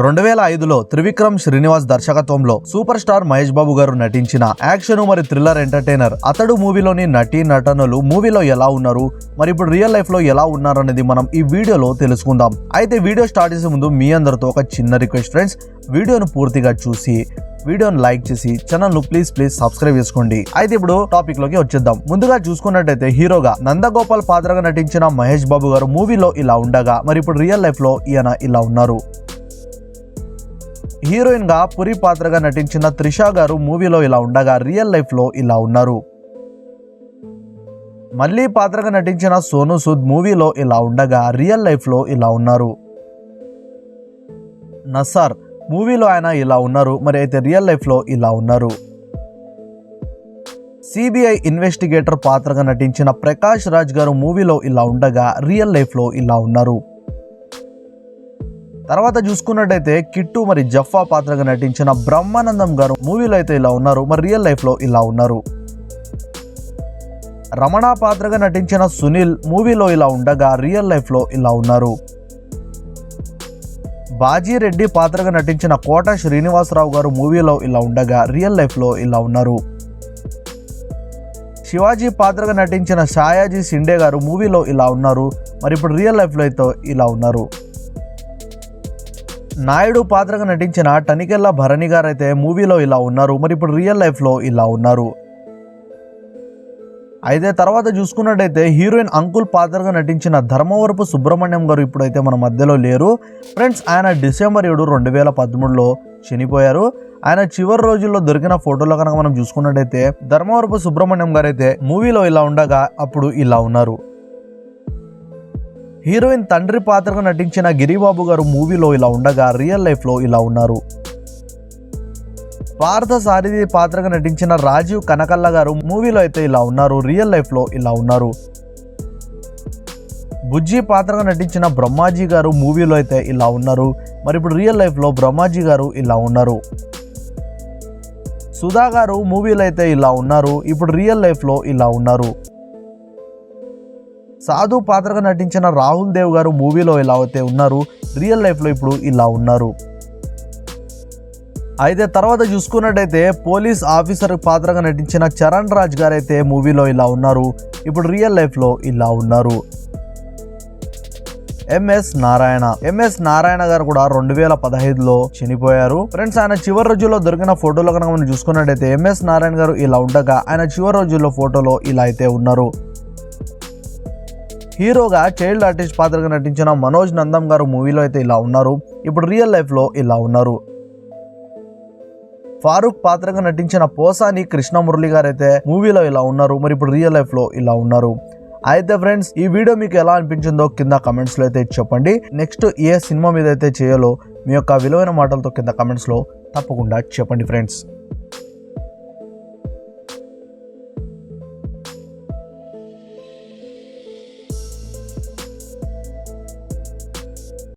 2005లో త్రివిక్రమ్ శ్రీనివాస్ దర్శకత్వంలో super star Mahesh Babu గారు నటించిన యాక్షన్ మరి థ్రిల్లర్ ఎంటర్టైనర్ అతడు మూవీలోని నటీ నటనలు మూవీలో ఎలా ఉన్నారు, మరి ఇప్పుడు రియల్ లైఫ్ లో ఎలా ఉన్నారనేది మనం ఈ వీడియోలో తెలుసుకుందాం. అయితే వీడియో స్టార్ట్ చేసే ముందు మీ అందరితో ఒక చిన్న రిక్వెస్ట్ ఫ్రెండ్స్, వీడియోను పూర్తిగా చూసి వీడియోని లైక్ చేసి ఛానల్ ను ప్లీజ్ సబ్స్క్రైబ్ చేసుకోండి. అయితే ఇప్పుడు టాపిక్ లోకి వచ్చేద్దాం. ముందుగా చూసుకున్నట్టయితే హీరోగా నందగోపాల్ పాత్రగా నటించిన మహేష్ బాబు గారు మూవీలో ఇలా ఉండగా మరి ఇప్పుడు రియల్ లైఫ్ లో ఈయన ఇలా ఉన్నారు. హీరోయిన్ గా పురి పాత్రగా నటించిన త్రిష గారు మూవీలో ఇలా ఉండగా రియల్ లైఫ్ లో ఇలా ఉన్నారు. మళ్ళీ పాత్రగా నటించిన సోను సూద్ మూవీలో ఇలా ఉండగా రియల్ లైఫ్ లో ఇలా ఉన్నారు. నసార్ మూవీలో ఆయన ఇలా ఉన్నారు, మరి అయితే రియల్ లైఫ్ లో ఇలా ఉన్నారు. సిబిఐ ఇన్వెస్టిగేటర్ పాత్రగా నటించిన ప్రకాష్ రాజ్ గారు మూవీలో ఇలా ఉండగా రియల్ లైఫ్ లో ఇలా ఉన్నారు. తర్వాత చూసుకున్నట్టయితే కిట్టు మరి జఫా పాత్రగా నటించిన బ్రహ్మానందం గారు మూవీలో అయితే ఇలా ఉన్నారు, మరి రియల్ లైఫ్ లో ఇలా ఉన్నారు. రమణ పాత్రగా నటించిన సునీల్ మూవీలో ఇలా ఉండగా రియల్ లైఫ్ లో ఇలా ఉన్నారు. బాజీరెడ్డి పాత్రగా నటించిన కోట శ్రీనివాసరావు గారు మూవీలో ఇలా ఉండగా రియల్ లైఫ్ లో ఇలా ఉన్నారు. శివాజీ పాత్రగా నటించిన షాయాజీ షిండే గారు మూవీలో ఇలా ఉన్నారు, మరి ఇప్పుడు రియల్ లైఫ్ లో అయితే ఇలా ఉన్నారు. నాయుడు పాత్రగా నటించిన టనికెళ్ళ భరణి గారు అయితే మూవీలో ఇలా ఉన్నారు, మరి ఇప్పుడు రియల్ లైఫ్ లో ఇలా ఉన్నారు. అయితే తర్వాత చూసుకున్నట్టయితే హీరోయిన్ అంకుల్ పాత్రగా నటించిన ధర్మవరపు సుబ్రహ్మణ్యం గారు ఇప్పుడైతే మన మధ్యలో లేరు ఫ్రెండ్స్. ఆయన డిసెంబర్ 7, 2013లో చనిపోయారు. ఆయన చివరి రోజుల్లో దొరికిన ఫోటోలో కనుక మనం చూసుకున్నట్టయితే ధర్మవరపు సుబ్రహ్మణ్యం గారు అయితే మూవీలో ఇలా ఉండగా అప్పుడు ఇలా ఉన్నారు. హీరోయిన్ తండ్రి పాత్రగా నటించిన గిరిబాబు గారు మూవీలో ఇలా ఉండగా రియల్ లైఫ్ లో ఇలా ఉన్నారు. పార్థ సారథి పాత్రగా నటించిన రాజీవ్ కనకల్ల గారు మూవీలో అయితే ఇలా ఉన్నారు, రియల్ లైఫ్ లో ఇలా ఉన్నారు. బుజ్జి పాత్రగా నటించిన బ్రహ్మాజీ గారు మూవీలో అయితే ఇలా ఉన్నారు, మరి ఇప్పుడు రియల్ లైఫ్ లో బ్రహ్మాజీ గారు ఇలా ఉన్నారు. సుధా గారు మూవీలో అయితే ఇలా ఉన్నారు, ఇప్పుడు రియల్ లైఫ్ లో ఇలా ఉన్నారు. సాధు పాత్రగా నటించిన రాహుల్ దేవ్ గారు మూవీలో ఇలా అయితే ఉన్నారు, రియల్ లైఫ్ లో ఇప్పుడు ఇలా ఉన్నారు. అయితే తర్వాత చూసుకున్నట్టయితే పోలీస్ ఆఫీసర్ పాత్రగా నటించిన చరణ్ రాజ్ గారు అయితే మూవీలో ఇలా ఉన్నారు, ఇప్పుడు రియల్ లైఫ్ లో ఇలా ఉన్నారు. ఎంఎస్ నారాయణ గారు కూడా 2015లో చనిపోయారు ఫ్రెండ్స్. ఆయన చివరి రోజుల్లో దొరికిన ఫోటోలో కనుక మనం చూసుకున్నట్టయితే ఎంఎస్ నారాయణ గారు ఇలా ఉండగా ఆయన చివరి రోజుల్లో ఫోటోలో ఇలా అయితే ఉన్నారు. హీరోగా చైల్డ్ ఆర్టిస్ట్ పాత్రగా నటించిన మనోజ్ నందం గారు మూవీలో అయితే ఇలా ఉన్నారు, ఇప్పుడు రియల్ లైఫ్ లో ఇలా ఉన్నారు. ఫారూక్ పాత్రగా నటించిన పోసాని కృష్ణమురళి గారు అయితే మూవీలో ఇలా ఉన్నారు, మరి ఇప్పుడు రియల్ లైఫ్ లో ఇలా ఉన్నారు. అయితే ఫ్రెండ్స్, ఈ వీడియో మీకు ఎలా అనిపించిందో కింద కమెంట్స్ లో అయితే చెప్పండి. నెక్స్ట్ ఏ సినిమా మీద అయితే చేయాలో మీ యొక్క విలువైన మాటలతో కింద కమెంట్స్ లో తప్పకుండా చెప్పండి ఫ్రెండ్స్.